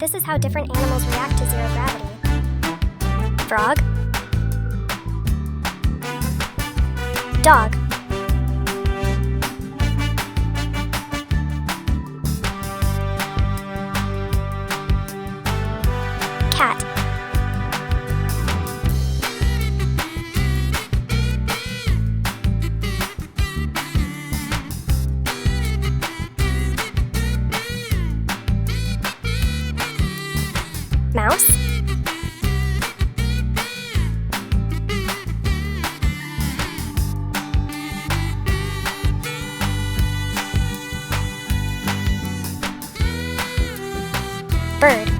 This is how different animals react to zero gravity. Frog. Dog. Cat. Mouse. Bird.